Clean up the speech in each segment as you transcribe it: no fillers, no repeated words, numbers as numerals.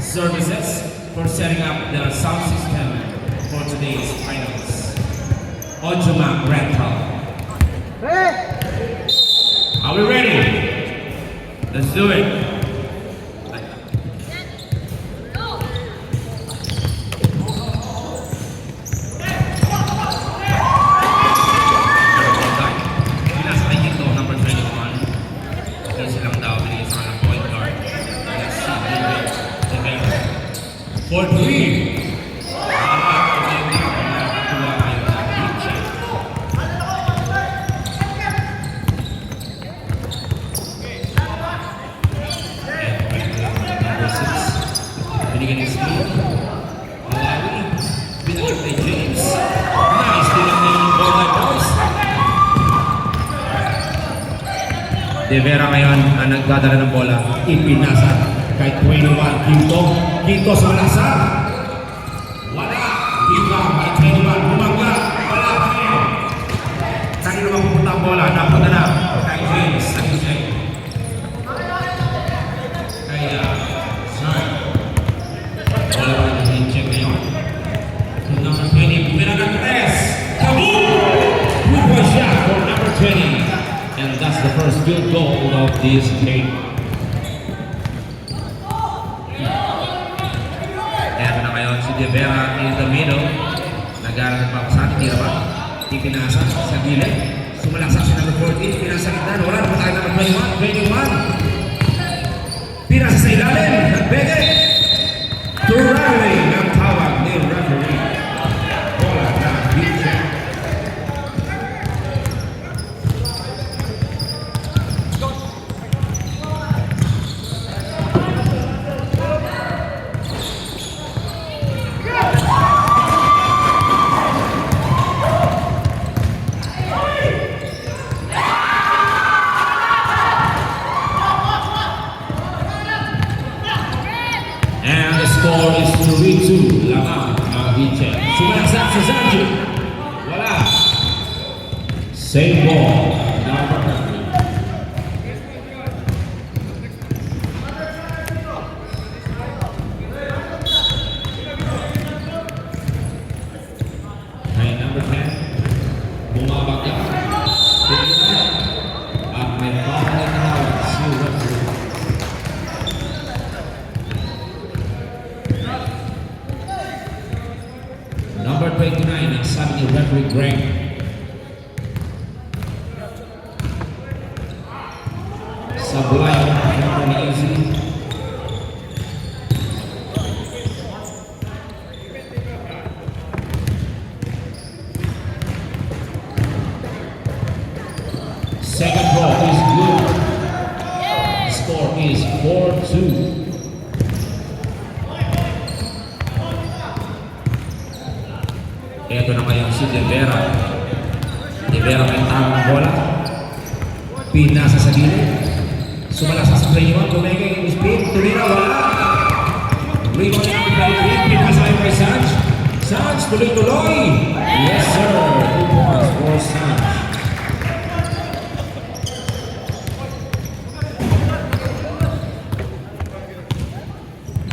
services for setting up the sound system for today's finals. Ojumak Rental. Are we ready? Let's do it. For three. Binigyan ng screen. Malawi. Binigyan kay James. Nice. Binigyan ng ball by post. De Vera ngayon ang nagdadala ng bola. Ipinasa kay 21. Quinto sa malasa. Wala. Rebound kay 21. Bumangga. Wala kayo. Kanino mapupunta ang bola? Napunta na kay James. Kaya sorry. Bola pa na in-check ngayon. Number 20. Bumira ng 3. Kaboom! Good boy shot for number 20. And that's the first field goal of this game. Si De Vera in the middle. Nag-aaral ng papasan. Tira ba? Ipinasa sa gilid. Sumalaksak si number 14. Pinasa kita. Wala na tayo number 21. Pinasa sa ilalim. Nagbege. To Riley. Ang tawag ni referee. Bola na hit-check. Score is 3-2. Lamang ang hit-check. Sumalaksak sa Zanji. Wala. Same ball. Number 3. Kay number 10. Bumabagya. At may foul na tinawag si referee. Number 29, ang sabi ni referee Greg. Sablay, number ni Easy. Second ball is good. The score is 4-2. Ito na ngayon si De Vera. De Vera may tamang bola. Pinasa sa gilid. Sumalasa sa 21. Tumengay yung speed. Tumira, wala. Rebound yung play. Pinasa kay Sanch. Sanch, tuloy-tuloy. Yes, sir. 2 points for Sanch.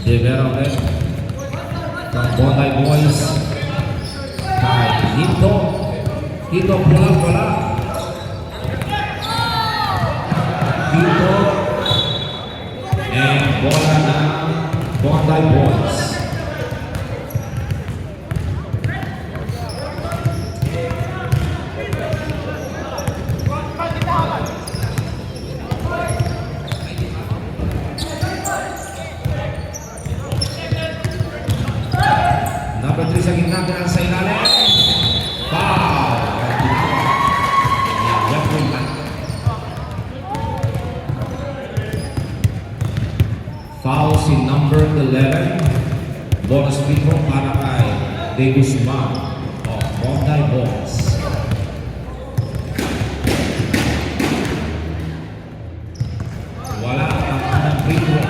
De Vera ulit. From Bondi Boys. Quinto bola. Quinto and bola na Bondi Boys. Number 3 sa gitna ng sa ilalim. Foul si number 11. Bonus free throw para kay De Guzman of Bondi Boys. Wala ang free throw.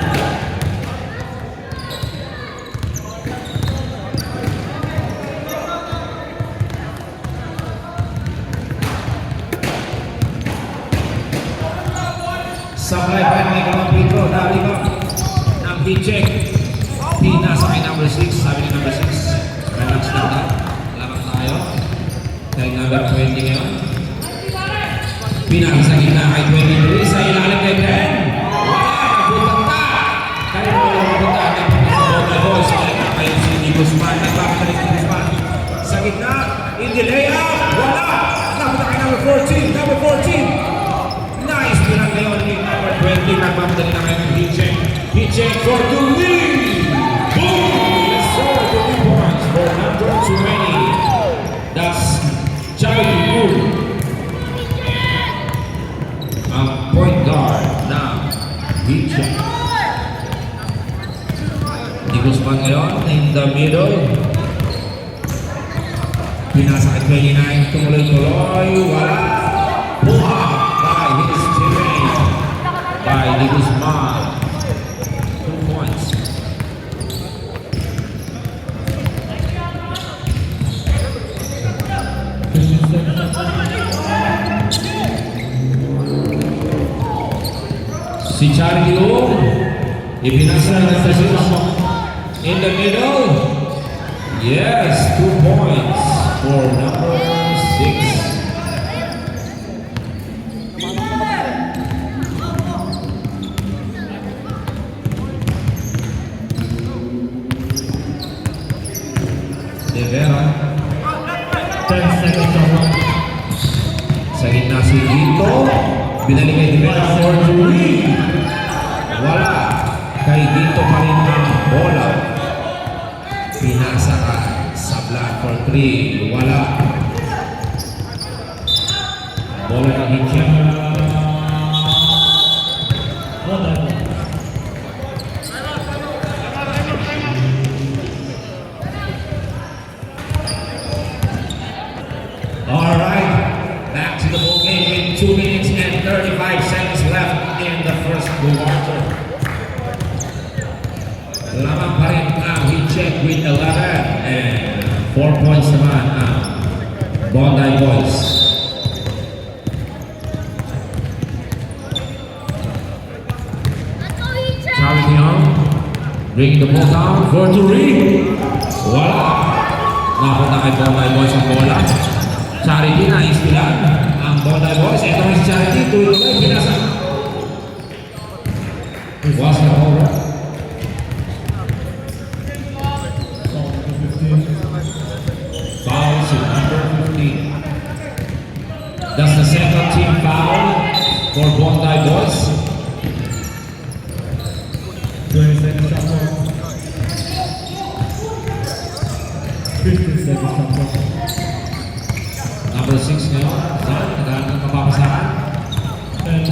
Sablay pa may kamang free throw. Dali ba? Ng hit check. Pinasa kay number 6. Sabi ni number 6. Relax lang na. Lamang tayo. Kay number 20 ngayon. Pinasa sa gitna kay 23. Sa ilalim kay 10. Wala! Nagpunta! Kaya mo lang nagpunta. Nagpunta ko sa gitna kay si Guzman. Nagpapatalik si Guzman. Sa gitna. In the layup. Wala! Nagpunta kay number 14. Number 14. Nice! Pinang ngayon ni number 20. Nagpapatalik na kayo ng Hitcheck. Hitcheck for the lead! Boom! Let's go! 2 points for number 20. That's Charlie Moore. Ang point guard na Hitcheck. Di Guzman ngayon in the middle. Pinasa kay 29. Tumuloy-tuloy. Wala! Buha by his teammate. By Di Guzman. 2 points. Si Charlie Moore, ipinasa na sa in the middle. Yes, 2 points for number 6. De Vera. 10 seconds on one. Sa gitna si Gito. Binalik kay De Vera for 3. Wala. Kay Gito pa rin ang bola. Pinasa ka. Sablan for 3. Wala. Bola ng Hitcheck. Alright. Back to the ball game with 2 minutes and 35 seconds left in the first quarter. Lamang pa rin ang Hitcheck with 11 and 4 points naman ang Bondi Boys. Charlie Young bringing the ball down for 3. Wala. Napunta kay Bondi Boys ang bola. Charity na istilan ang Bondi Boys. Ito may si Charity. Tuloy-tuloy pinasa. Was the over? Foul to number 15. That's the second team foul for Bondi Boys. 20 seconds on one. 15 seconds on one. Number 6 ngayon. Naghahanap ng mapapasahan.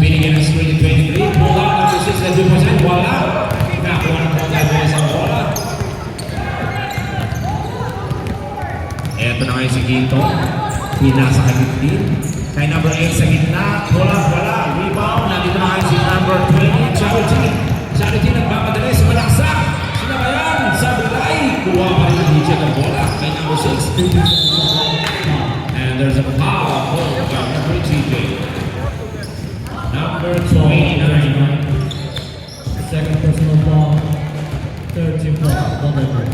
Binigyan ng screen 23. Pull out number 6 na 2%. Wala. Nakuha ng Bondi Boys ang bola. Eto na ngayon si Gito. Pinasa kay 15. Kay number 8 sa gitna. Wala. Rebound. Nandito na ngayon si number 20. Charity. Charity nagmamadali. Sumalaksak. Sinabayan. Sa bilay. Kuha pa rin ang Hitcheck ang bola. Kay number 6. And there's a foul for number TJ. Number 29. Second personal foul. 13 points. Bondi Boys.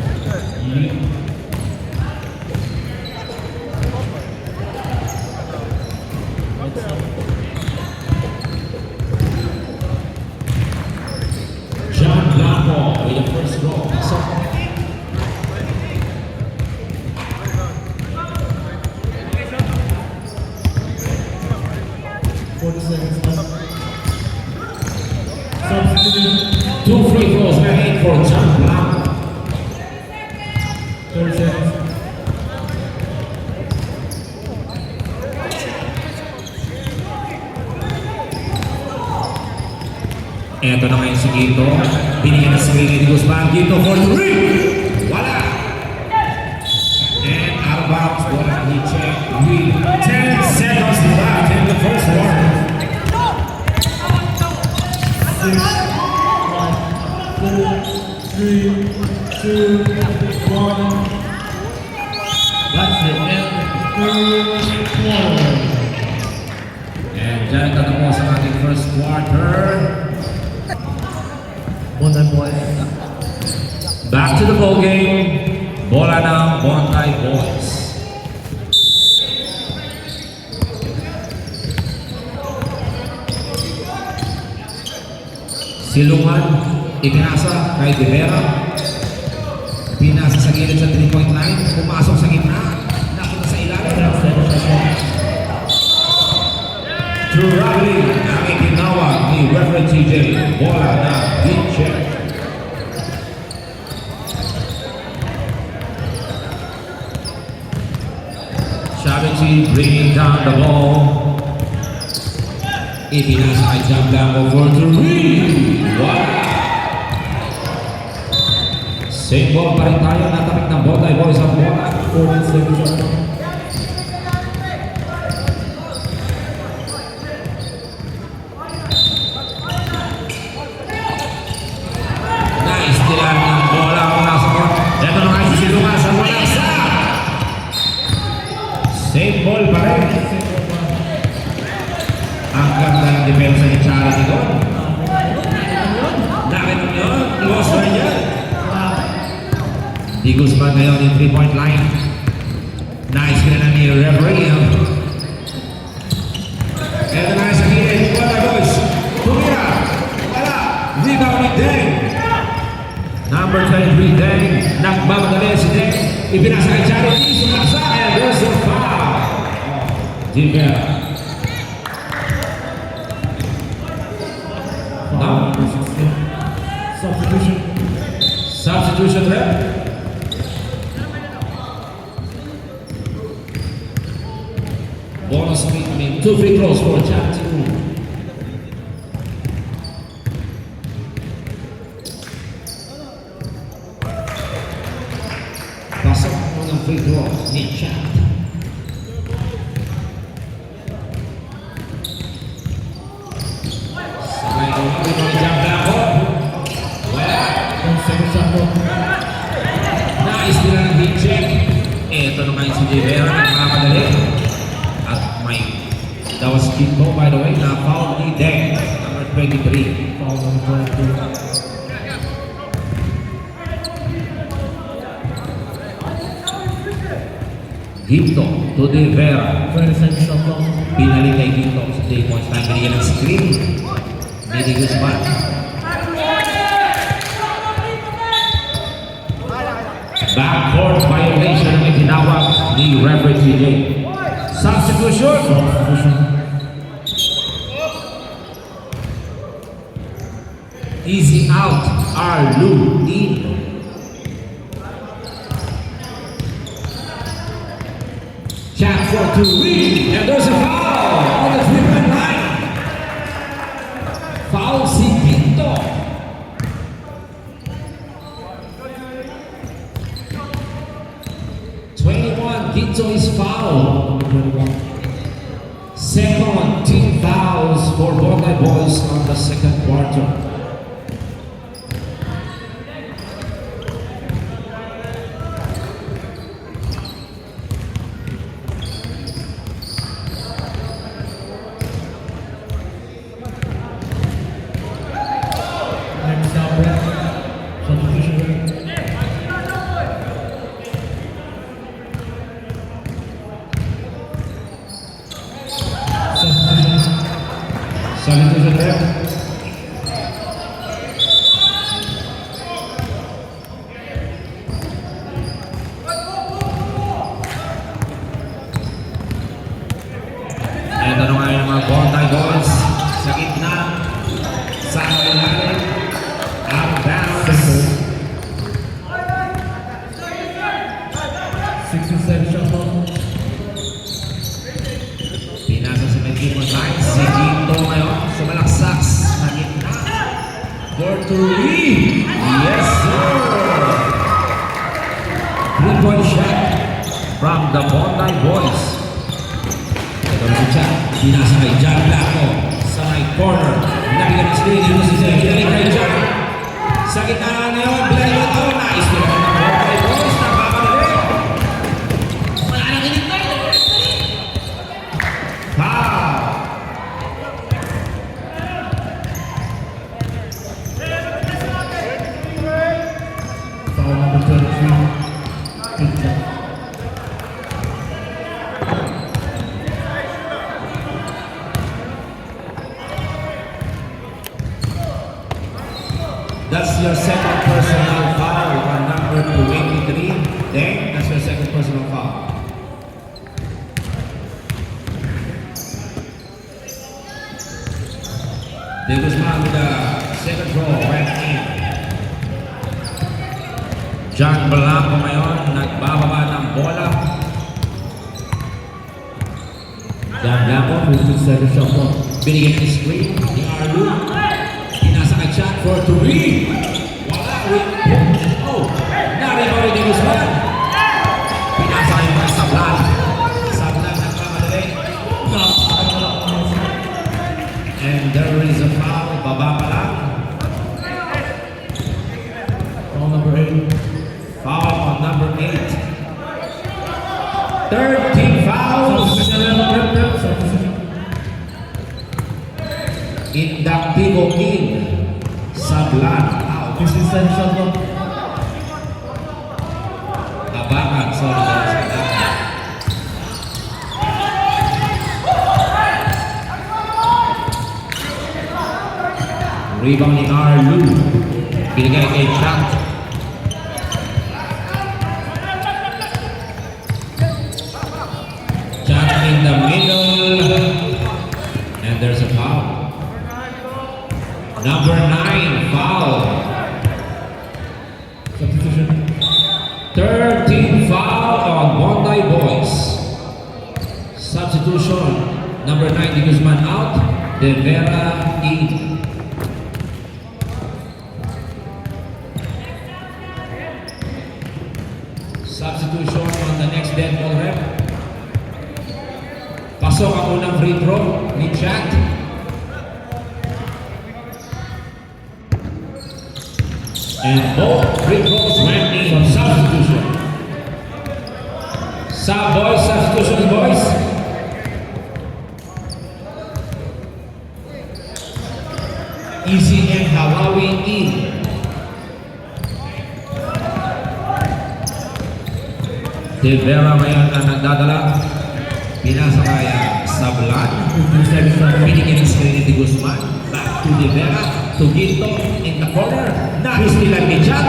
John Blanco with the first goal. 40 seconds left. Substitute. 2 free throws made for John Blanco. 30 seconds. Eto na ngayon si Gito. Binigyan na si Willie Guzman. Gito for 3. Wala. And out of bounds. Bola ng Hitcheck with 10 seconds left in the first quarter. 6, 5, 4, 3, 2, 1. That's the end of the third quarter. And dyan tatapos ang ating first quarter. Bondi Boys Back to the ball game. Bola ng Bontay Boys. Silungan, ipinasa kay De Vera. Pinasa sa gilid sa 3-point line. Pumasok sa gitna. Napunta sa ilalim. Traveling ang itinawag ni Reverend TJ. Bola na hit check. Chavity bringing down the ball. Ipinasa kay Jam Blanco for three. Wow! Same ball pa rin tayo. Natapik ng Bontay Boys ang bola. 14 seconds left. Nice tilan ng bola mula sa court. Ito na nga si Silungan sa bola. Same ball pa rin. Ang ganda ng depensa ni Charity doon. Nakita nyo yun? Lost na niya. Di Guzman ngayon yung 3-point line. Nice ka na ni referee. Ito na sa gilid. Bontay Boys. Tumira. Wala. Rebound ni Deng. Number 23, Deng. Nagmamadali si Deng. Ipinasa kay Charity. Sumasa. And there's a foul. Jimber. Foul number 16. Substitution. Substitution rep. Bonus free, 2 free throws for Charity. Pasok mo ng free throws ni Charity. Sabay ko ang mga Jam Blanco. Well, 10 seconds shot clock. nais nila ng hit check. Ito naman si Rivera nagmamadali. At may that was Kimbo, by the way, na foul ni Deng, number 23. Foul number 22. Ginto to De Vera. 20 seconds shot clock. Pinalik kay Ginto sa 3 points time. Binigyan ng screen. Didi Guzman. Backcourt violation ang itinawag ni Reverend TJ. Substitution. Substitution. Easy out. Arlu in. Chat for three. And there's a foul on the 3-point line. Foul si Ginto. Ginto is foul. Second team fouls for Bontay Boys on the second quarter. Next down break. Substitution break. Substitution there. Ito na ngayon ang mga Bontay Boys sa gitna, sa ilalim, ang bounce. 67 shot clock. Pinasa sa may three-point line, si Ginto ngayon, sumalaksak sa gitna. For three! Yes, sir! 3-point shot from the Bontay Boys. Ito na si Chat, pinasa kay Jam Blanco sa may corner. Nabigyan ng screen, ito si Zay, pinalik kay Jam. Sa gitna na yun, binalik ito, nice pinaka ng Bontay Boys, nagpapadali. Wala nang hinintay. Foul! Foul second personal foul on number 23. Then, that's your second personal foul. De Guzman with the second row, right in. John Blanco ngayon, nagbababa ng bola. John Blanco, 57 shot clock. binigyan ng screen. Ni Arlu, pinasa kay Chan for 3. Wala, oh, naribaw rin De Guzman. Pinasa yung mga Sablan. Sablan nagkamadali. And there is a foul, baba pa lang. Foul number 8. Foul on number 8. 13 fouls. Indaktivo King. Sablan out. 57 shot clock. Tabakan, sorry. Rebound ni Arlu. Binigay kay Chan. Chan in the middle. And there's a foul. Number 9, foul. Substitution. 13 foul on Bondi Boys. Substitution. Number 9, De Guzman out. De Vera in. Substitution on the next dead ball rep. Pasok ang unang free throw ni Chat. And both free throws went in. Substitution. Boys, substitution boys. Easy and Hawawi in. De Vera ngayon ang nagdadala. Pinasa kaya Sablan. 57 shot clock. Binigyan ng screen ni De Guzman. Back to De Vera. To Ginto in the corner. Nahis nila ni Chat.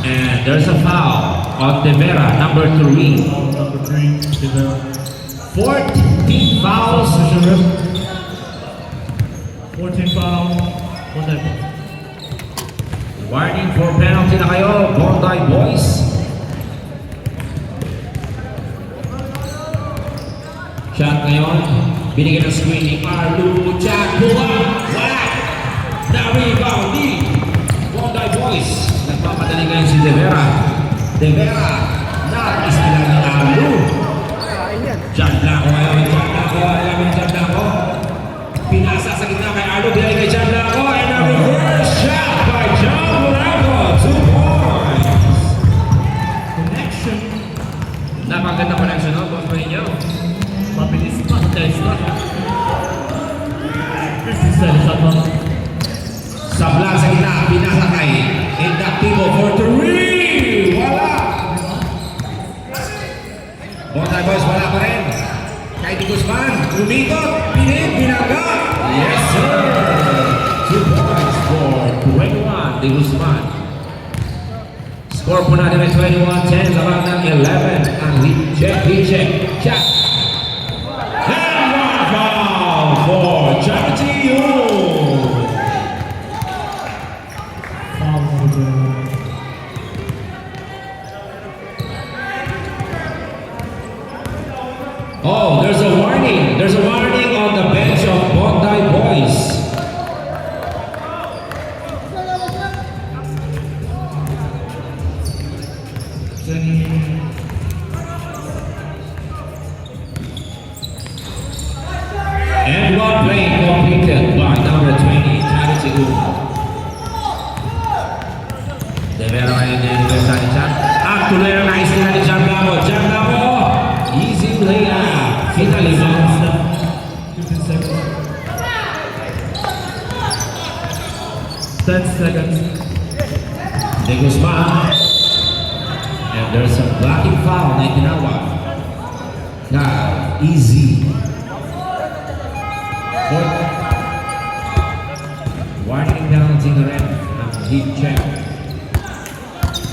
And there's a foul on De Vera, number 3. Foul number 3. Develop. 14 fouls. 14 foul. 1 time. Warning for penalty na kayo, Bondi Boys. Shot ngayon, binigyan ng screen ni Arlu. Chat, buha, wala. Na-rebound ni Bondi Boys. Nagpapadali ngayon si De Vera. De Vera, na-isa lang ni Arlu. Chat Blanco ngayon, Chat Blanco, alam mo Chat Blanco. Pinasa sa gitna kay Arlu, binigay kay Chat Blanco. And a reverse shot by John Blanco. 2 points. Connection. Napaganda connection, no? Boss Marinho. Mabilis pa. Tesla. 57 shot clock. Sablan sa gitna, pinasa kay Indaktivo for 3! Wala! Bondi Boys, wala pa rin. Kay De Guzman, umikot, pinangga. Yes, sir! 2 points for 21, De Guzman. Score po natin ay 21-10, labang ng 11. Ang check. Check. And one foul for Charity Yun. Foul number 2. Oh, there's a warning. There's a warning on the bench of Bondi Boys. And one play completed by number 20, Charity Yun. De Vera ngayon din ni Chan. Actually, nice nila ni Chan Blanco. Chan Blanco, easy play finally bounced. 15 seconds. 10 seconds. De Guzman. And there's a blocking foul na itinawag. Na easy. Warning penalty na rin ng heat check.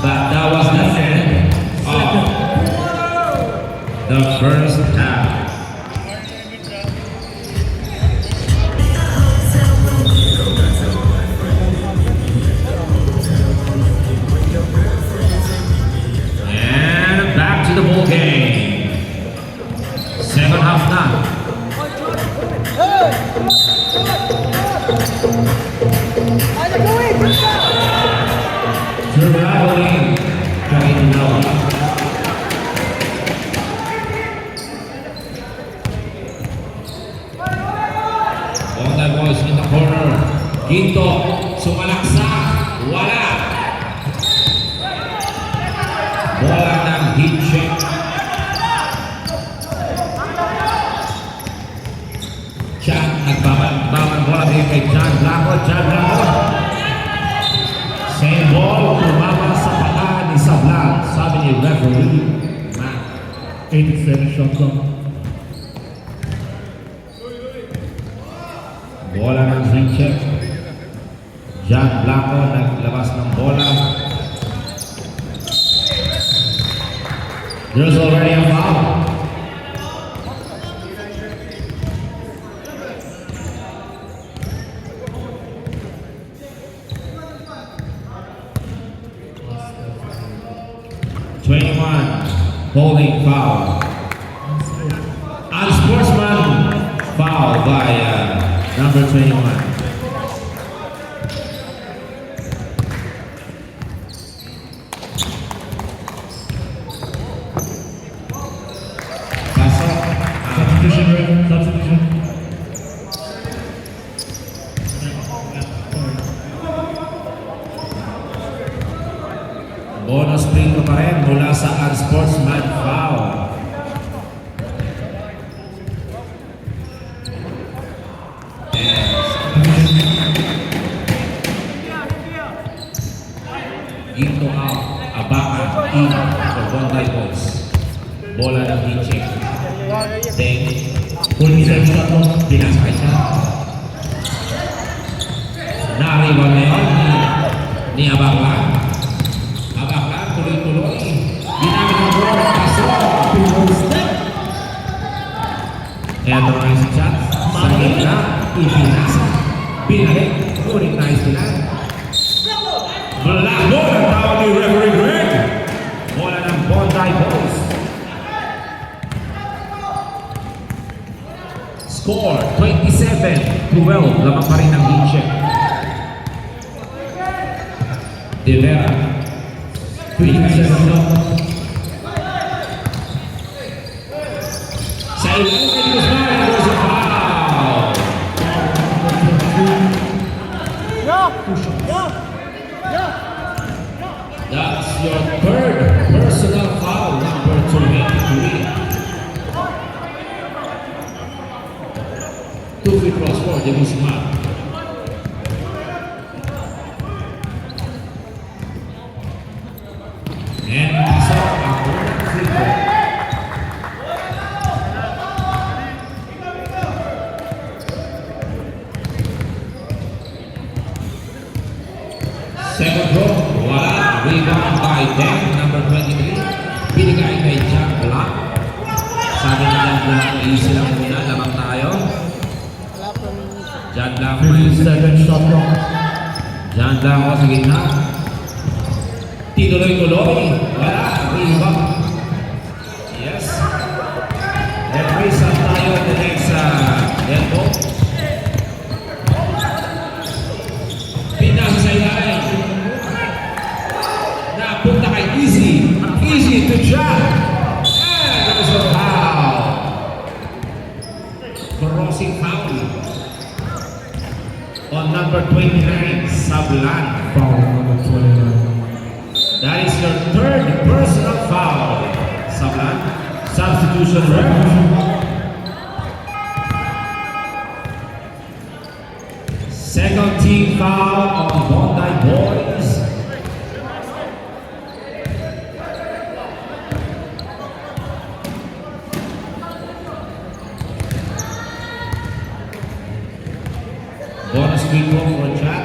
But that was the end of the first half. And back to the ball game. Second half na. Traveling right now. All that boys in the corner. Ginto, sumalaksak. Wala. Bola ng heat check. Chan, nagbaban bola din kay John Blanco. John Blanco. Same ball, tumama sa paa ni Sablan. Sabi ni referee, Matt. 87 shot clock. Bola ng heat check. John Blanco naglabas ng bola. There's already a foul. Holding foul. Unsportsman foul by number 21. Pasok. Substitution, ref. Substitution. Bonus free throw pa rin mula sa unsportsman foul. Ginto out, Abakan in for Bondi Boys. Bola ng heat check. Then, 47 shot clock. pinasakay siya. Nariwan na yun ni Abakan. Abakan tuloy-tuloy. Ginamit ang bola, pasok. Eto na yung shot. Sa gitna, ipinasa. Binalik. Ngunit nice nila. Black ball ang tawag ni referee Greg. Bola ng Bondi Boys. Score 27-12. Lamang pa rin ang heat check. De Vera. 27 shot. Sa ilalim ni Guzman, there's a foul. That's your third personal foul, number 23. 2 free throws for De Guzman. And pasok ang unang free throw. Second throw, wala. Rebound by Dan, number 23. Binigay kay Jack Black. Sabi ni Jack Black, easy lang muna, lamang tayo. Jack Black, 57 shot clock. Jack Black ako sa gitna. Tinuloy-tuloy. Wala. Rebound. Yes. Referee, saan tayo the next elbow? Pinasa sa ilalim. Napunta kay Easy. Easy to Jack. And there's a foul. Crossing foul. On number 29, Sablan. Foul number 29. That is your third personal foul. Sablan. Substitution ref. Second team foul on Bondi Boys. Bonus free throw for Jack.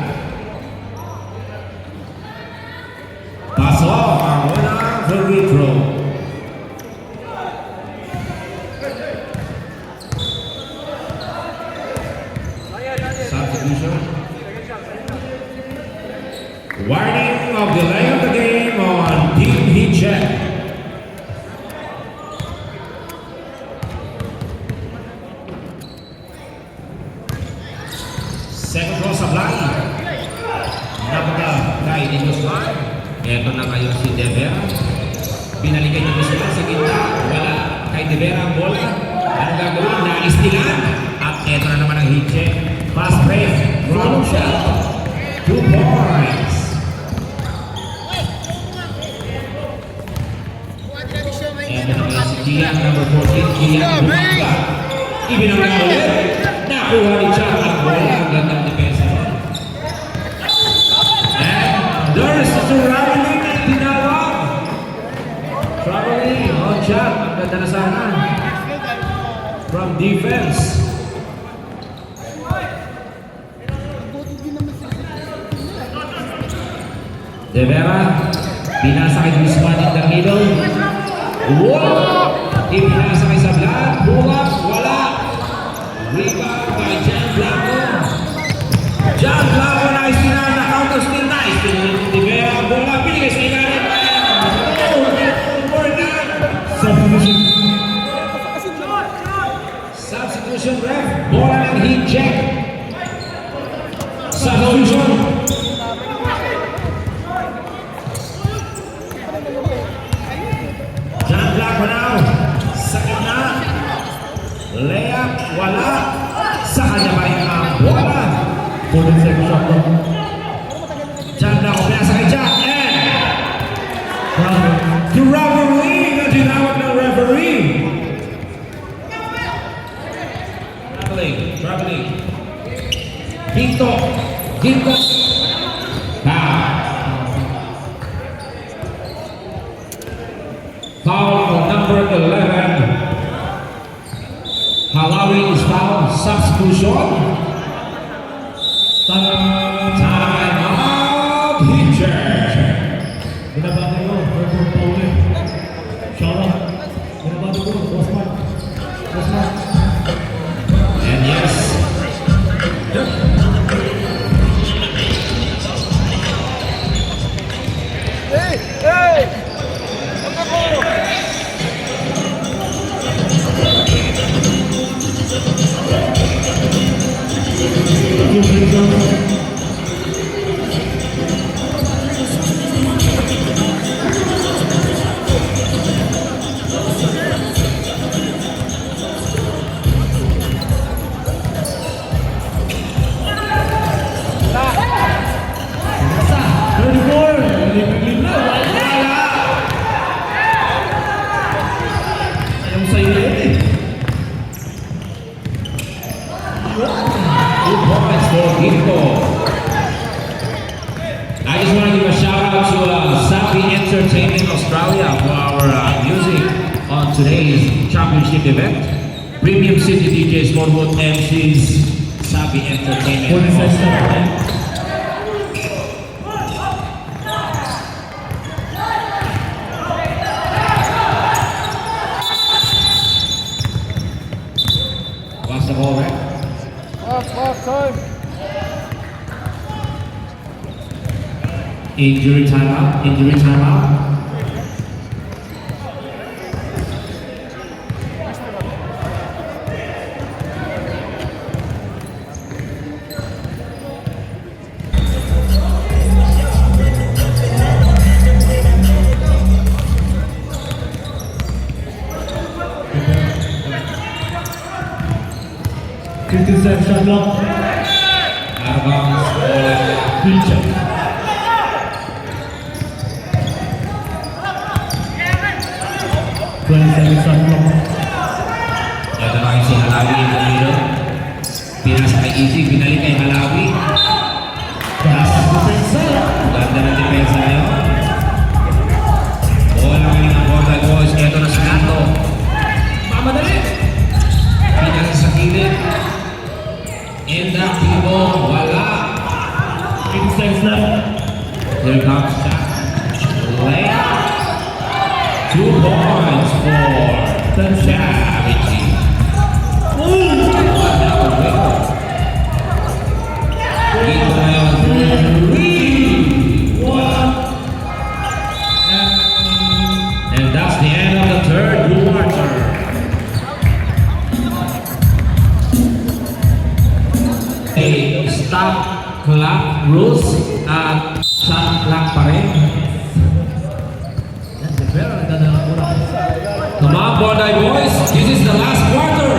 free throw. Substitution. Warning of delay of the game on Team Hitcheck. Second ball supply. Napaka-kay ni Guzman. Ito na ngayon si De Vera. Binalikan ni Guzman sa gitna. Wala kay De Vera ang bola. Ano gagawin? Naistilan. At ito na naman ang Hitcheck. Fast break. Wrong shot. 2 points. Ito na ngayon si Kian, number 14. Kian Bumanga. Ibinangga ulit. Nakuha ni Chang ang bola. Ang gandang depensa. And there's traveling na tinawag. Traveling on shot. Ang ganda na sana. From defense. De Vera. Pinasa kay Guzman in the middle. Wow! Ipinasa kay Sablan. Buwak. Wala. Rebound by Jan Blanco. Jan Blanco na istinan na counter still na istinan ni De Vera. Bola binigay sa ilalim. Substitution. Substitution ref. Bola ng Hitcheck. Substitution. Jan Blanco now. Sa gitna. Layup. Wala. Sa kanya pa rin ang bola. 47 shot clock. Jan Blanco pinasa kay Jan. And Bravo. the referee na tinawag ng referee. Traveling. Ginto. Foul number 11. Halawi is fouled. Substitution. Time out. Hitcheck. Binabati ko. Record Paul. Shout out. Binabati ko. Osman. And yes. Good points for Ginto. I just want to give a shout out to Sapi Entertainment Australia for our music on today's championship event. Premium City DJs, Morwood MCs, Sapi Entertainment. 47 shot clock. What's the ball, right? Time. Injury timeout. Shot clock. Out of bounds. Hitcheck. Shot clock. Ito na si Halawi in the middle. Pinasa kay Easy, binalik kay Halawi. Ganda ng depensa ngayon. Bola ngayon ng Border Boys. Ito na si Nato. Mamadali. Pinasa sa gilid. Inactivo. Wala. 86 left. Here comes shot. Layup. 2 points for Charity. Dito na yun. 3, 1. And that's the end of the third quarter. A stop clock rules at shot clock pa rin. Yan, si Vera, nagdadala ko lang. Come on, Bondi boys. This is the last quarter.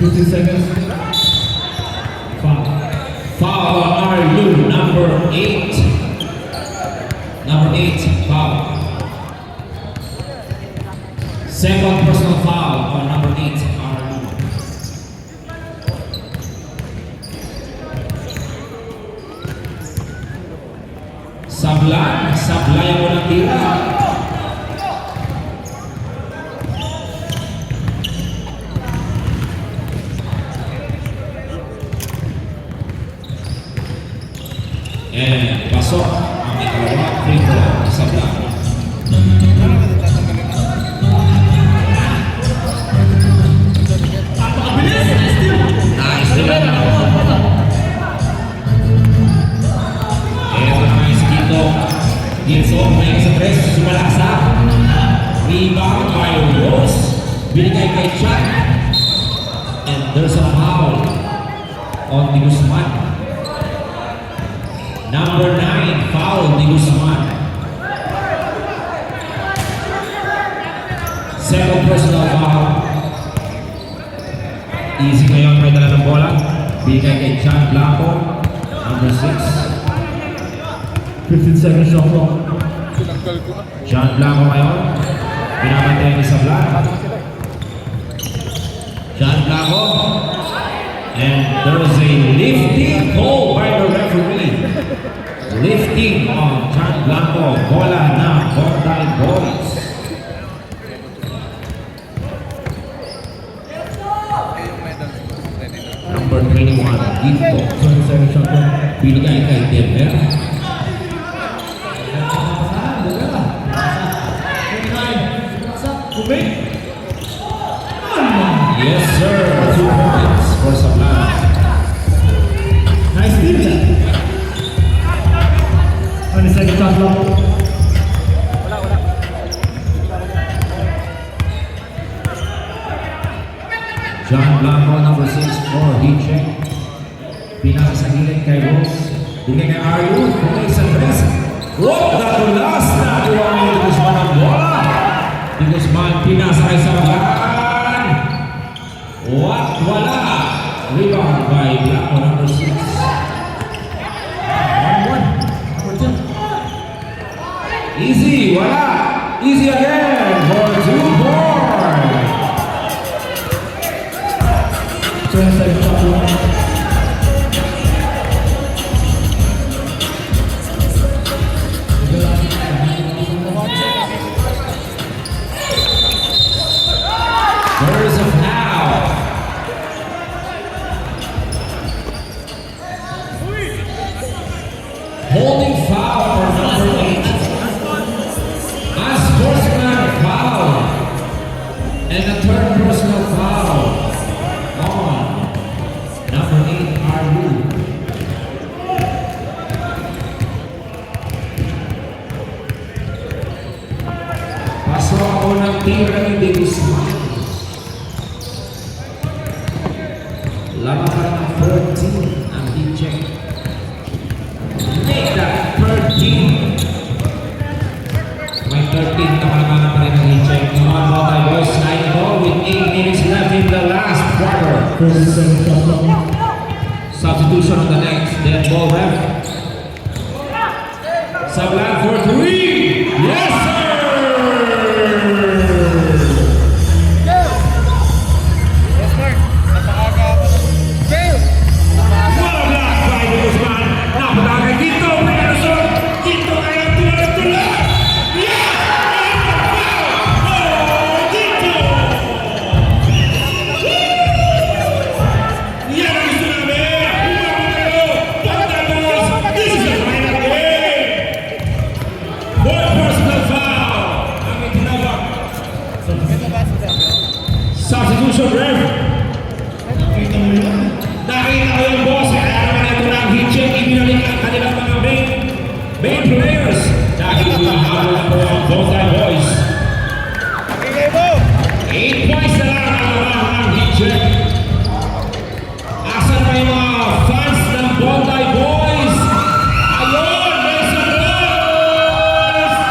50 seconds. Foul. Foul on Arlu, number 8. Number 8, foul. Second personal foul on number 8, Arlu. Sablayan mo ng tira. And pasok ang ikalawang free throw sa Sablan. Nice nila. Ito na yung Skito. Gilson, may sa tres, sumalasa. Rebound by Rose. Binigay kay Chan. And there's a foul on Di Guzman. Number 9, foul Di Guzman. Second personal foul. Easy ngayon, may dala ng bola. Binigay kay Chan Blanco. Number 6. 15 seconds shot clock. Chan Blanco ngayon. Pinamantay ni Sablan. Chan Blanco. And there is a lifting call by the referee. Lifting on Chan Blanco. Bola na Bondi Boys. Number 21, Gito. 20 seconds shot clock. Binigay kay Denver. Yes, sir. 2 points for Sablan. Nice steal yan. 20 seconds shot clock. John Blanco, number 6 for Hitching. Pinasa sa gilid kay Rose. Bigay kay Aryu. Bigay sa tres. Natulas na tuwang ni Guzman ang bola. Di Guzman pinasa kay Sablan. Wala. Rebound by Blanco, number 6. 1-1. Number 2. Easy. Wala. Easy again for 2 points. 20 seconds shot clock. There is a foul. Holding foul for number 8. A sportsman foul. And a third personal foul on number 8, Arlu. Pasok ako ng tira ni Di Guzman. Laban pa rin ang 13 ang Hitching. Make that 13. May 13 na malamanan pa rin ang Hitching. Come on, Bondi boys. 9-0 with 8 minutes left in the last quarter. 30 seconds shot clock. Substitution on the next. Then ball ref. Sablan for 3. Yes, sir! Yes, sir. Napakaga ako ng fail. What a block by Di Guzman. Napakagay dito. Pinasok. Dito kaya tuloy-tuloy. Yes! Oh, dito! Yan ang gusto namin. Huwag kayo. Pagkatapos. This is the final game. Fourth personal Hinahabol po ang Bonsai Boys. Ingay mo! 8 points na lang ang laban ng heat check. Asan pa yung mga fans ng Bondi Boys? Ayun! May surprise!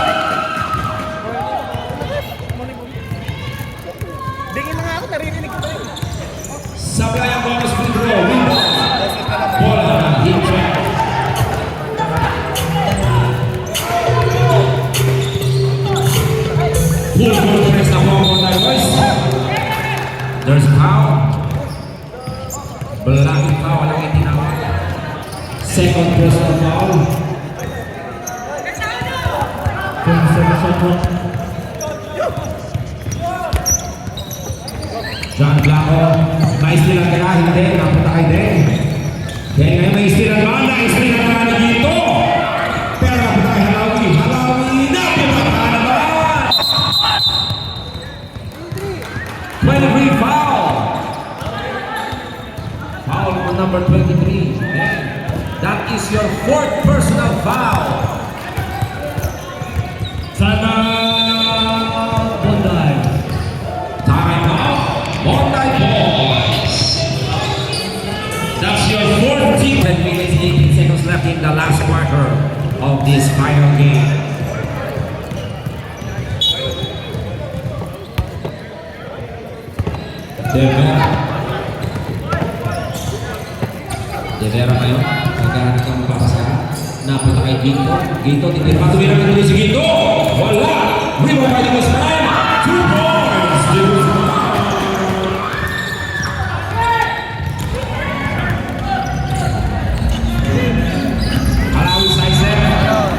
Dingin na nga ako, naririnig ko ba yun? Sablay ang bonus free throw. Rebound. Bola ng heat check. Full conference na po ang Bondi Boys. There's a foul. Blocking foul ang itinawag. Second personal foul. 27 shot clock. John Blanco, may steal ang kaya, hindi, napunta kay Den. Kaya ngayon may steal ang banda, steal ang banda dito. Pero napunta kay Halawi, napunta ka naman! 23 foul! Foul on number 23. Den, that is your fourth personal foul. Sana Bondi. Time out, Bondi Boys. That's your 14 minutes, 18 seconds left in the last quarter of this final game. Devera kayo, nagkaroon ka mapapasara. Napunta kay Ginto. Ginto, titirma, tumira ka tuloy si Ginto. Wala! Rebound by the Guzman. 2 points! The Guzman. Alawi Saisen.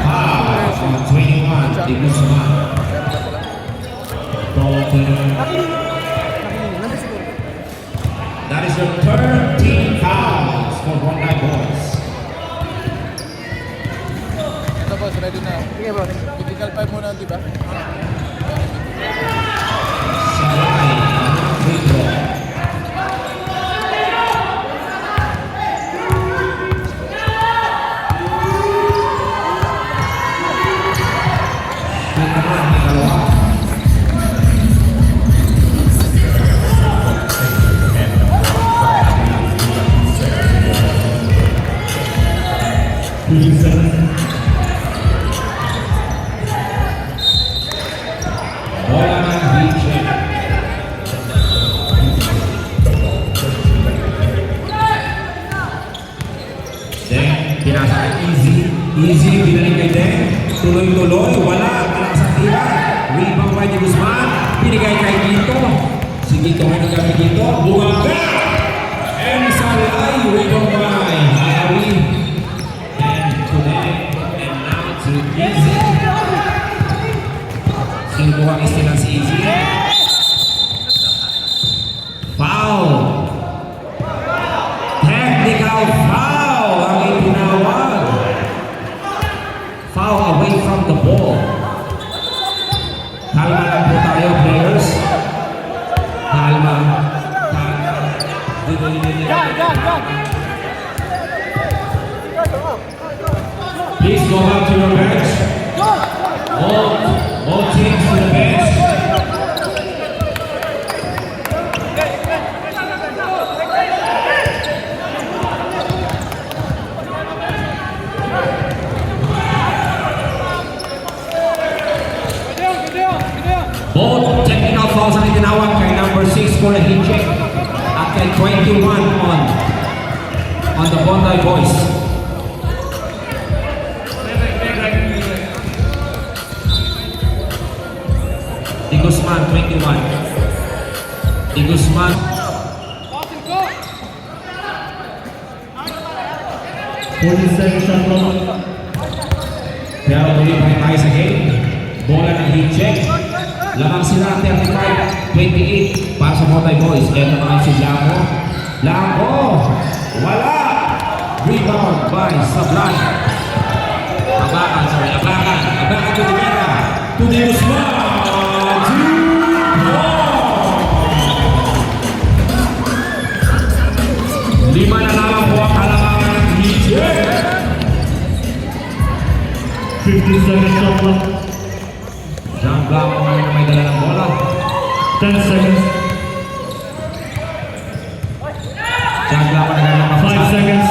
Foul on 21. The Guzman. Ball clear. That is your 13 fouls for Bondi Boys. Ito boss, ready na. Sige bro. Critical 5 muna, di ba? Salay, free throw. Free throw, may dalawa. Bola ng heat check. Den, pinasa kay Easy. Easy, binalik kay Den. Tuloy-tuloy, wala. Alang sa tira. Rebound by ni Guzman. Pinigay kay Ginto. Si Ginto may nagamit dito. Bumaga! And Salay, rebound by Halawi. And to Den. And now to Easy. Sinubukan istilan si Easy. Foul! Technical foul ang itinawag. Foul away from the ball. Kalma lang po tayo, players. Kalma. Kalma. Please go back to your bench. All teams to the bench. Both technical fouls ang itinawag kay number 6 for a hit check at kay 21 on the Bondi Boys. Di Guzman, 21. Di Guzman. 47 shot clock. Pero muli pa rin tayo sa game. Bola ng heat check. Lamang sila 35-28 para sa Bondi Boys. Ito naman si Blanco. Blanco! Wala! Rebound by Sablay. Abakan to Divera. To the Guzman. 2 Lima na lamang po ang halangan ng heat check. 57 shot clock. Ang Blanco ngayon na may dala ng bola. 10 seconds. John Blanco na gano'n 5 seconds.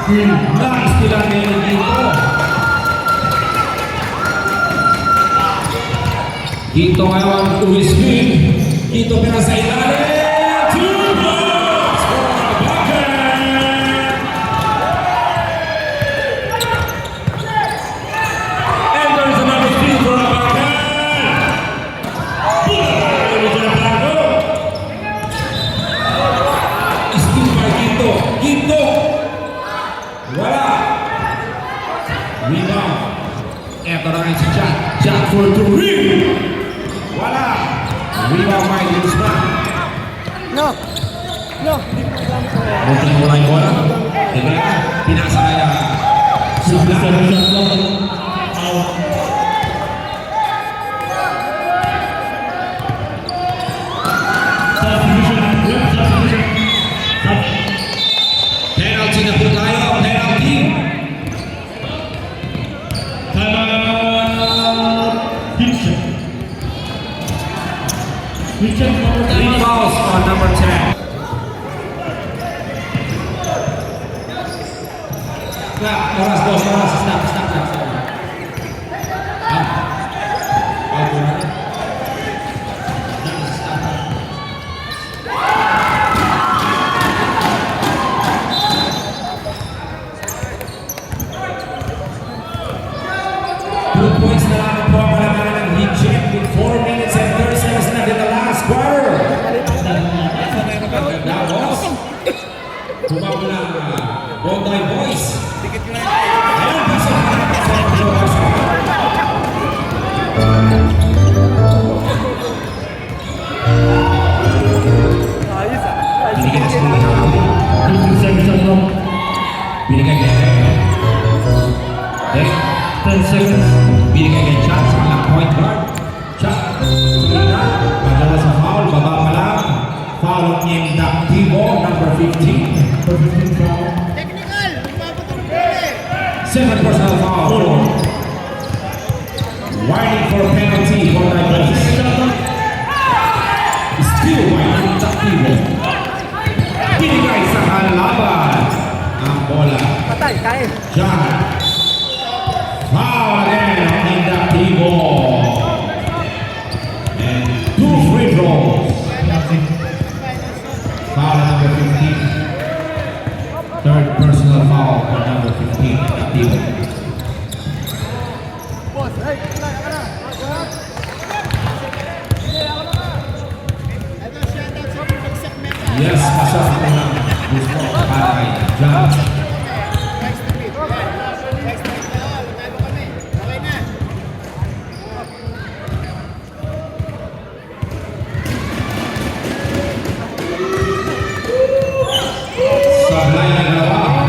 3. Nice nilang ngayon dito. Dito ngayon, Uwispin. Dito pina sa ilalim. 2 blocks for a bucket. And there's another steal for a bucket. Steal by Quinto. Quinto. Wala. Rebound. Eto na rin si Jack. Jack for 3. Wala. Rebound by Guzman. No. No. Munting mula yung bola. Tignan. Pinasa kaya. 67 Sublan. shot clock. Out. Substitution. Ref substitution. Penalty na po tayo. Penalty. Timeout. Kitchen. Kitchen number 3 3. fouls on number 10. Oras, boss. Oras. Stop. Out po natin. Two points na lamang po ang kailangan ng heat check with 4 minutes and 30 seconds left in the last quarter. Ganda, boss. Bumabo na Bondi Boys. Dikit ko na yun. Ayun, pasok na boys. Ayos ah. Binigyan na sila ng kami. 57 shot clock. Binigyan kay Dek. 10 seconds. Binigyan kay Chat sa kalang point guard. Chat. Sumina. Padala sa foul. Baba pa lang. Foul on Niemdak Tibo, number 15. For 15 foul. Technical! Magpapatulog ko eh! Second personal foul. Warning for penalty for the Boys. Still by Niemdak Tibo. Binigay sa kalaban. Ang bola. Patay, kain! John. Foul again on Niemdak Tibo. And 2 free throws. Foul on number 15. Third personal foul for number 15. Tibo. Boss, hey! Ako na! Ito, shoutout sa mga segment. Yes, pasok ko lang. Gusto para kay John. Next to me. Next to me. Tago kami. Okay na. Sablay na dalawa.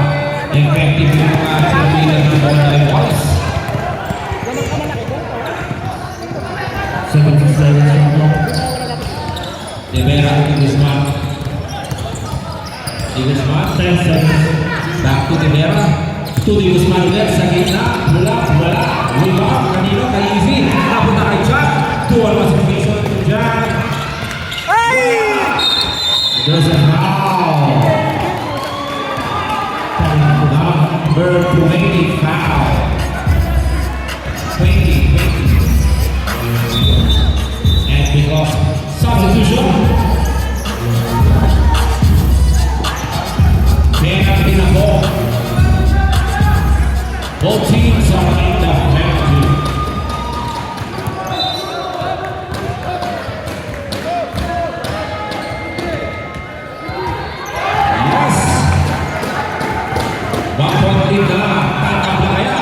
Effective yung mga cheerleader ng Bondi Boys. 77 shot clock. Rivera to Guzman. Di Guzman. 10 seconds. Back to Rivera. To Di Guzman ulit sa gitna. Wala. Rebound. Kanino? Kay Easy. Napunta kay Jack. 2-1 was situation to Jack. There's a foul. Number 20 foul. 20. And because substitution, penalty na po. Both teams are in the penalty. Yes! Bakontin na lang. Tatap na kaya.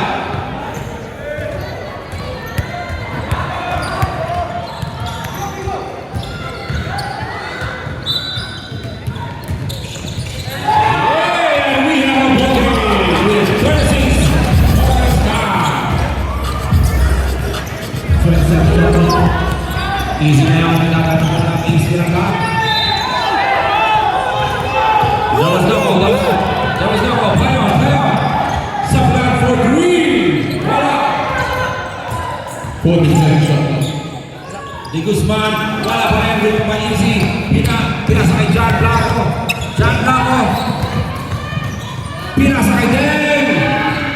And we have a ball with 36 first time. 27 shot clock. Easy na yung nagkakaroon mo ng easy na ka. There was no goal. Play on. Sublan for 3. Wala. 40-second shot clock. Di Guzman, wala pa rin, rin pa easy. Pinasa kay John Blanco. John Blanco. Pinasa kay Deng.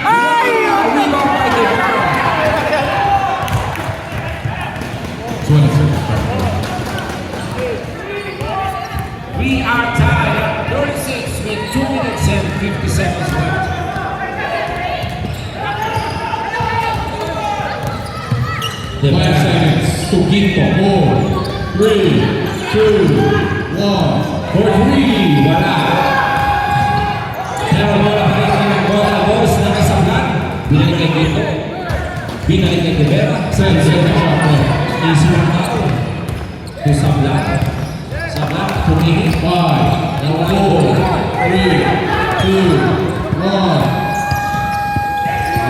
Ay! Rebound kay Deng. 20-second shot clock. We are tied at 36 with 2 minutes and 50 seconds left. The 5 seconds to Ginto. 4, 3, 2, 1. For 3, wala. Pero wala pa rin ng bola, boys, nakasablan. Binalik dito. Binalik kay Rivera. 10 seconds shot clock. Easy lang ako. To sablan. Sablan, tumingin. 5, 4, 3, 2, 1.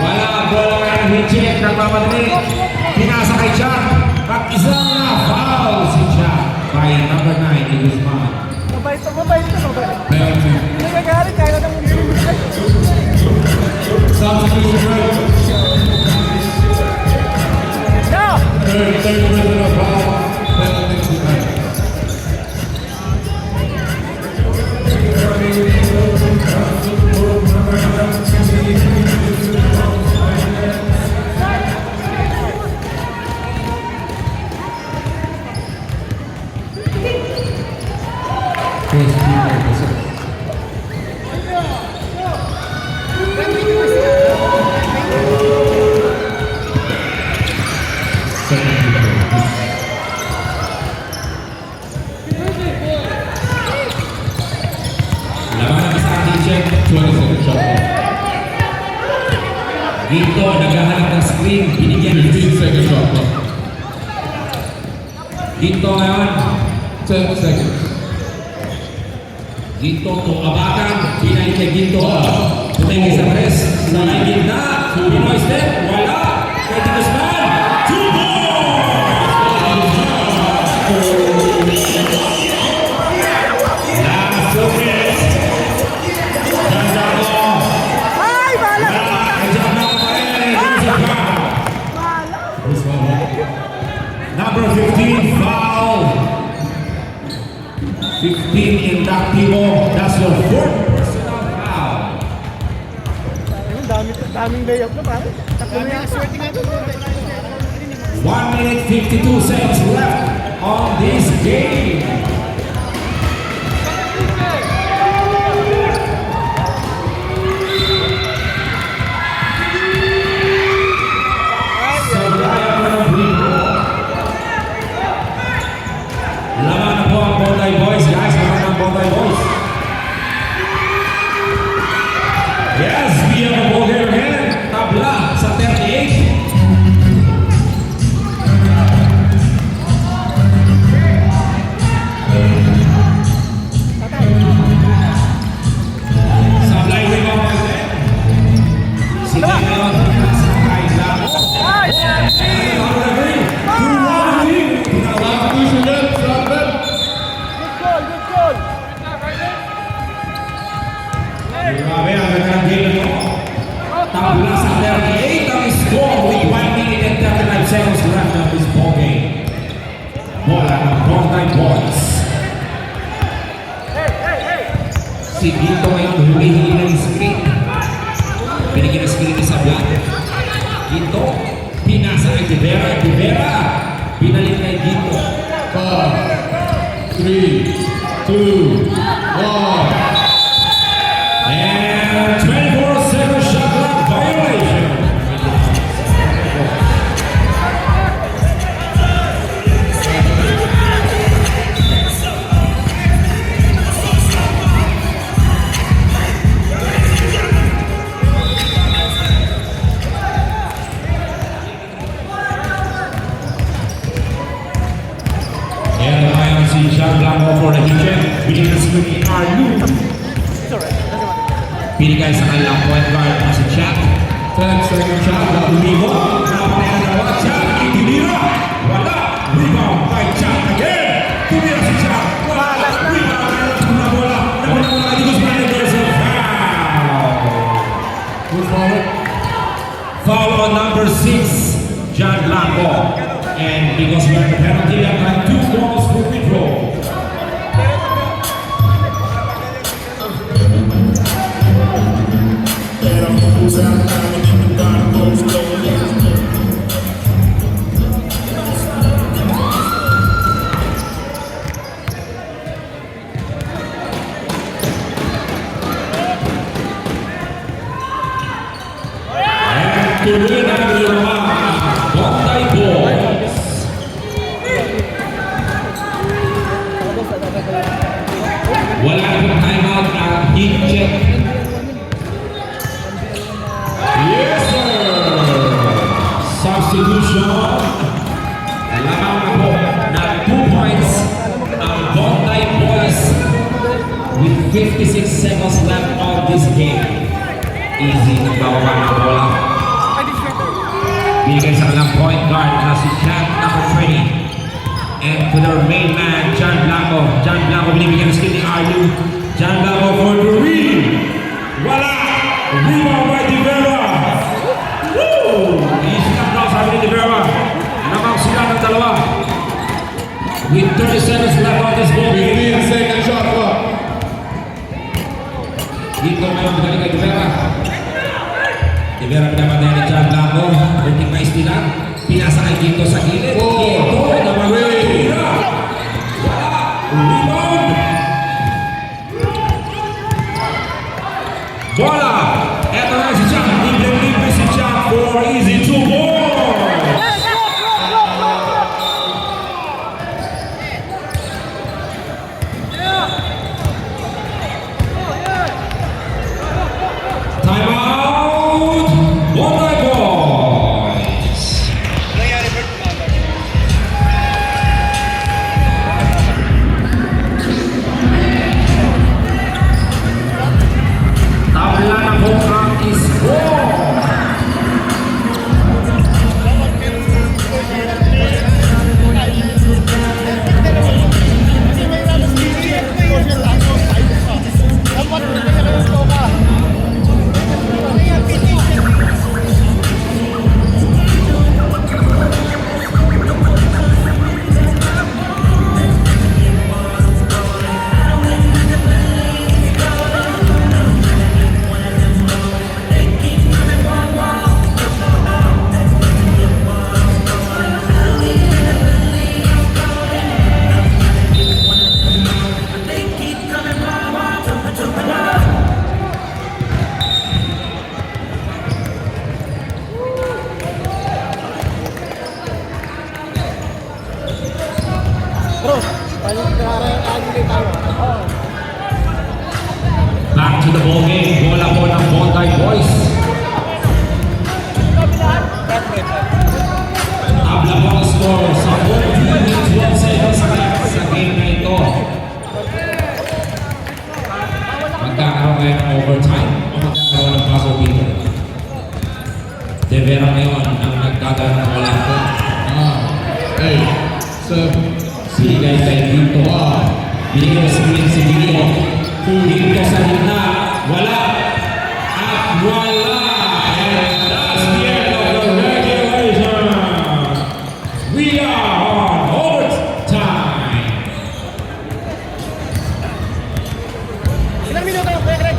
Wala, bola ng Hitchik, nagmamadali. Pinasa kay Jack. At isang na foul si Jack by number 9, ni Guzman. Mabait ito, mabait. Penalty. Hindi nagalit, kaya na ng Substitution break. No! Third prisoner foul. Penalty tonight. Laban ng isang Hitchik. 20-second shot clock. Dito, naghahanap ng screen. Binigyan ni 15-second shot clock. Dito ngayon. 10 seconds. Dito, tumabakan. Pinalik kay Ginto. Tumingin sa press. Sa may gitna. Pinoy step. Wala. Kay Di Guzman. 2 Last two minutes. Ganda ko. Ay, bahala! Nandiyan na pa rin. Who's foul? Number 15, foul. 15 in Tactivo. That's your fourth personal foul. Ayun, daming layup na pare. Tatlo na yan. Swerte nga ito. 1 minute 52 seconds left on this game. Sabayan mo ng Brico. Laman na po ang Bonday Boys, guys. Laman ang Bonday Boys. Yes, we have a ball here again. Tabla sa 38. Sablay rin mo pa rin. Si Gayon, sa Kaila. Ay! Substitution left. Shot left. Good goal! Grabe, ang ganda ng game mo. Tabla sa 38 ang score with 1 minute and 39 seconds left on this ball game. Bola ng Bonday Boys. Si Ginto ngayon humihingi ng screen. Binigyan ng screen ni Sablan. Ginto, pinasa kay Rivera. Rivera, pinalik kay Ginto. 5, 3, 2, 1. And 24-second shot clock violation. Ayan na ngayon si Jean Blanco for the Hitchik. Binigyan ng screen ni Arlu. It's alright. Doesn't matter. Binigay sa kanilang point guard na si Jack. 10-second shot clock. Lumigo. Napakaya na nawa. Jack. Itinira. Wala. Rebound by Jack again. Tumira si Jack. Wala. Rebound. Nabola. Nabola. Di Guzman. There's a foul. Who's forward? Foul on number 6. John Blanco. And because we have the penalty, I got 2 balls for withdrawal. Tuloy na ang Bontay Boys. Wala na pong timeout ang heat check. Yes, sir! Substitution. Lamang na po na 2 points ang Bontay Boys with 56 seconds left of this game. Easy na bababa ng bola. Bigay sa kanilang point guard na si Jack number 20. And to their main man, John Blanco. John Blanco binibigyan ng skill ni Arlu. John Blanco for 3. Wala! Rebound by Di Vera. Woo! Easy na daw sabi ni Di Vera. Namang sila ng dalawa. With 30 seconds left on this ball. 15 second shot clock. Dito ngayon balik kay Di Vera. Di Vera pinapatay ni John Blanco. Bunting mais nila. Pinasa kay Dito sa gilid. Dito naman kay Di Vera. Wala. Rebound. Bola. Eto na si Jack. Libre si Jack for easy 2 points. Timeout. Bontay Boys. Nangyari, Bert? Tabla na po ang score. Back to the ball game. Bola po ng Bontay Boys. Tabla po ang score sa 14 minutes 12 seconds sa game na ito. Magkakaroon kayo ng overtime o magkakaroon ng buzzer beater. De Vera ngayon ang nagkakaroon ng bola po. 8, 7, Bigay kay Dito. Bigay sa screen si Dito. Dito sa gitna. Wala. At wala. And that's the end of the regulation. We are on overtime. Ilang minuto yung Kuya Greg?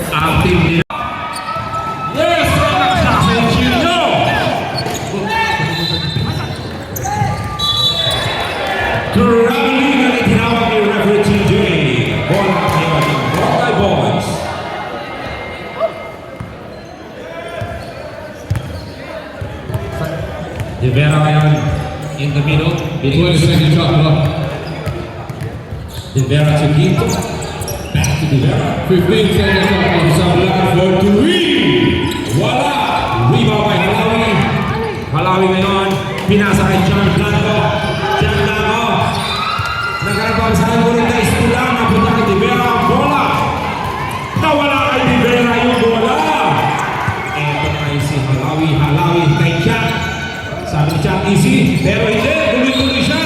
Active nila. Yes! Jackson Gino! Traveling na itinawag ni referee TJ. Bola ngayon ng Bontay Boys. De Vera ngayon in the middle. 20 second shot clock. De Vera to Quinto. Back to De Vera. 15 second shot clock. Isang lang for 3. Wala. Rebound by Halawi. Halawi ngayon. Pinasa kay John Blanco. John Blanco. Nagkarapang sa kangunin na istulang. Napunta kay De Vera ang bola. Nawala kay De Vera yung bola. Ito ay si Halawi. Halawi kay Jack. Sabi ni Jack easy. Pero hindi. Tuloy-tuloy siya.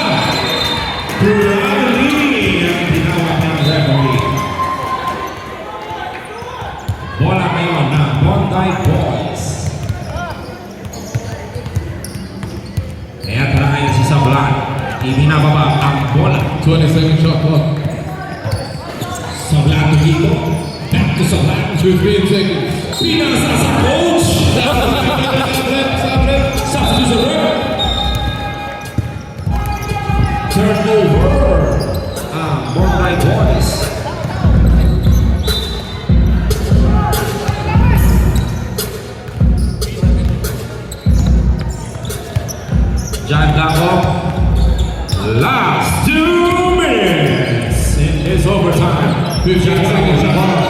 Gravely ang tinawag ng referee. 20-second shot clock. Sablan dito. Back to Sablan. 15 seconds. Pinasa sa coach. Substitute sa rep. Turnover. Monday Boys. John Blanco. Last 2 minutes in this overtime. 15 seconds shot clock.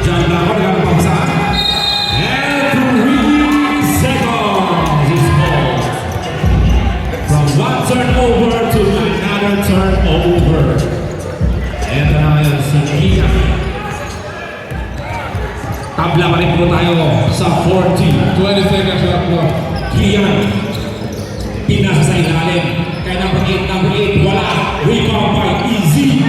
John Blanco dengan pemaksaan. And 3 seconds is ball. From one turnover to another turnover. Ito na ngayon si Kia. Tabla pa rin po tayo sa 40. 20-second shot clock. Kian, pinasa sa ilalim. Kaya number 8, wala. Rebound by Easy.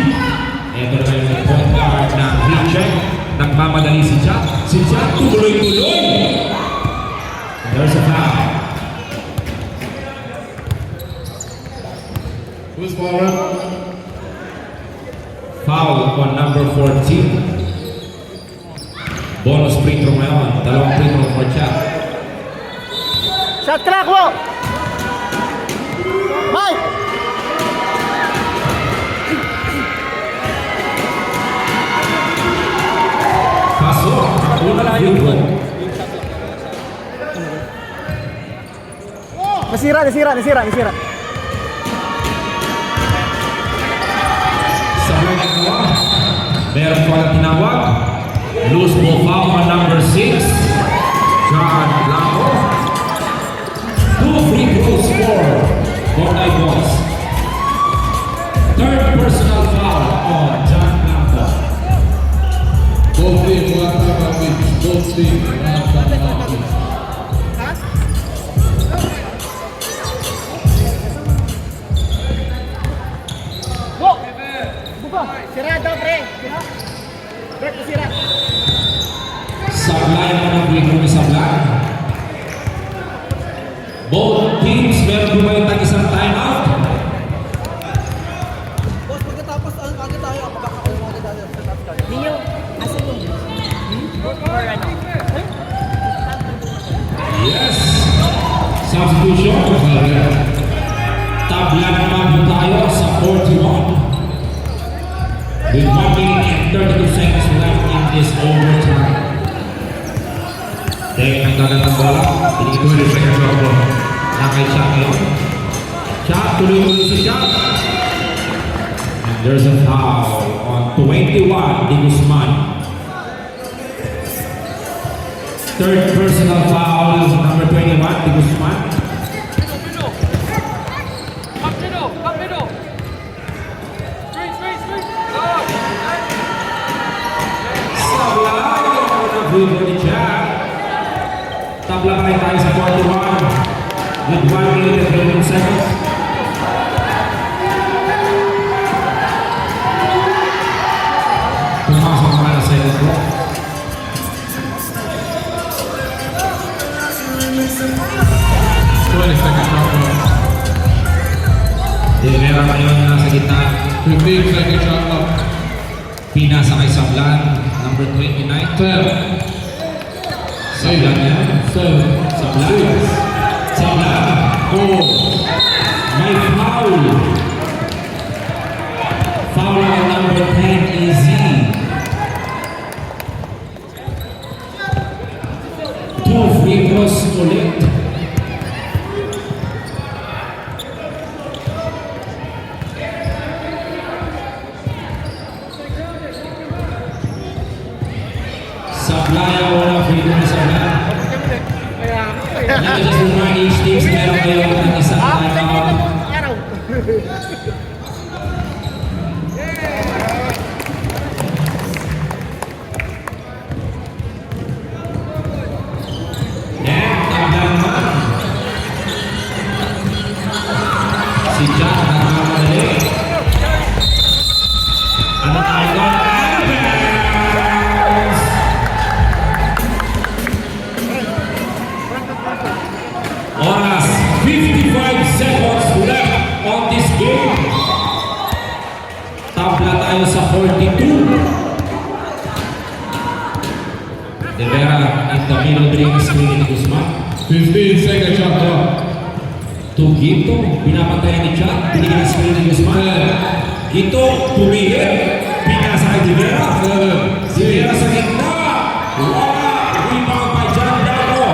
Ito na yung point guard ng Richard. Nagmamadali si Jack. Si Jack tuloy-tuloy. There's a foul. Who's forward? Foul on number 14. Bonus free throw ngayon. Dalawang free throw for Jack. Shot clock mo! Mike! Pasok. Una lang yung free throw. Nasira. Sa mga nagawa, meron pa na tinawag. Loose ball foul on number 6. John Blanco. 2 free throws for Monday Boys. Third personal foul on John Blanco. Both teams one time out each. Both teams one time out each. Go! Buka! Sira daw, pre! Brett, sira! Sablay pa ng free throw ni Sablay. Both teams meron po kayo tag-isang timeout. Boss, pagkatapos agad tayo, makakakuha mo agad tayo. Ninyo, asan yung or ano? Yes! Substitution. Tabla naman po tayo sa 41. With 1 minute and 32 seconds left in this overtime. Tek ang gagandang bola. Hindi 20 seconds left po. Nakay Chuck ngayon. Chuck, tuloy-tuloy si Chuck. And there's a foul on 21, Di Guzman. Third personal foul is number 21, Di Guzman. Sablay ang free throw ni Jack. Tabla pa rin tayo sa 41 with 1 minute and 30 seconds. Pumasok naman ang second block. Rivera ngayon nasa gitna. 15-second shot clock. Pinasa kay Sablan, number 29. 10. Sablan yan. 7. Sablan. Sablan. 4. May foul. Foul on number 10, Easy. 2 free throws ulit. Sablan ang unang free throw ni Sablan. Let me just remind each team meron kayo ng isang timeout. Araw! And tabla naman. Si Jack nagmamadali. Ano tayo doon? Advance! Oras, 55 seconds left on this game. 42. De Vera in the middle bring screen ni Guzman. 15 seconds shot clock. To Gito, pinapatayan ni Chad, binigyan ng screen ni Guzman. Gito, tumihit, pinasa kay De Vera. De Vera sa gitna. Wala, rebound by John Daco.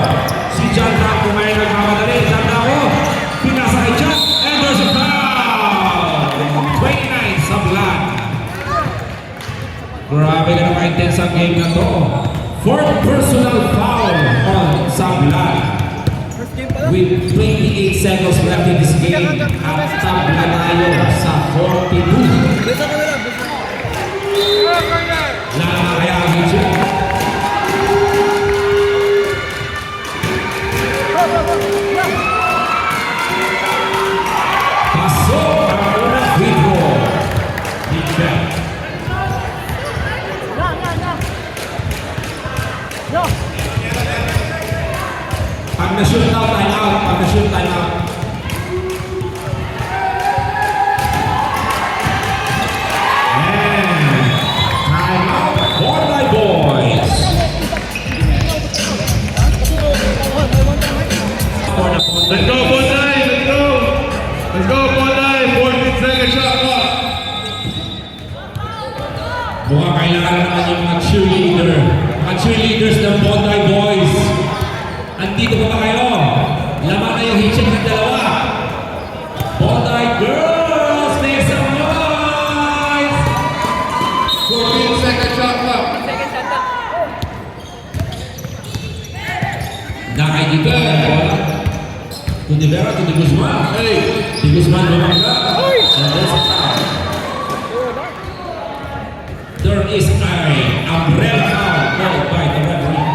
Si John Daco may nagmamadali. John Daco, pinasa kay Chad, and there's a foul. 29 sa Blan. Grabe ka naman intense ang game na to. Fourth personal foul on Sablan. First game pa lang. With 28 seconds left in this game, at tabla tayo sa 42. Besa ko na lang. Nakakayahin siya. Pasok ang unang free throw. Mitchell. Yo! Pag na-shoot out, time out. Pag na-shoot, time out. And time out. Bondi Boys. For the Let's go, Bonday! Let's go! Let's go, Bonday! 14 seconds shot clock. Mukhang kailangan naman yung mga cheerleader. Mga cheerleaders ng Bondi Boys. Andito pa ba kayo? Laman na yung hitching ng dalawa. Bondi Girls, make some noise! 14 seconds shot clock. Nakay dito ang bola. To De Vera, to De Guzman. Hey! De Guzman lumangga. And there's a foul. There is an umbrella foul called by the referee.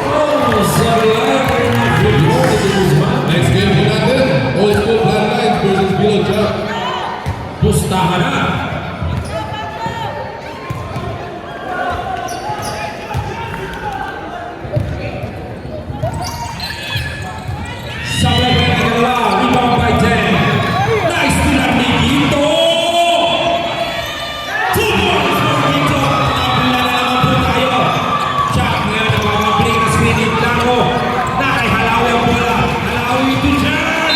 Oh, Sablan, good goal to De Guzman. Next game po natin, Old School Bloodlines versus Below Jack. Pustahan na. Sabay pa yung dalawa. Rebound by 10. Nice steal ni Gito. 2 points for Gito. Napila na naman po tayo. Jack ngayon nagpapabrik na screen yung Blanco. Nakahalawi ang bola. Halawi to Jan.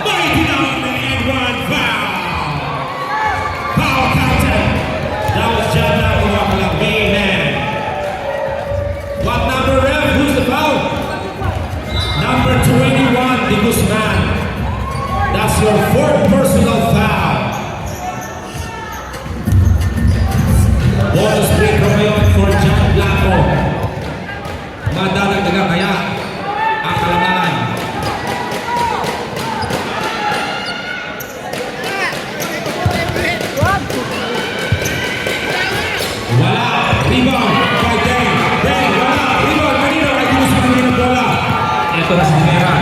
Mighty down and one foul. Foul counted. That was Jan Blanco walang main man. What number, ref? Who's the foul? Number 21, De Guzman. That's your fourth personal foul. Bonus free throw ngayon for John Blanco. Madadagdagan kaya ang kalamangan. Wala. Rebound by Deng. Deng, wala. Rebound kanina kay De Guzman ng bola. Ito na si Vera.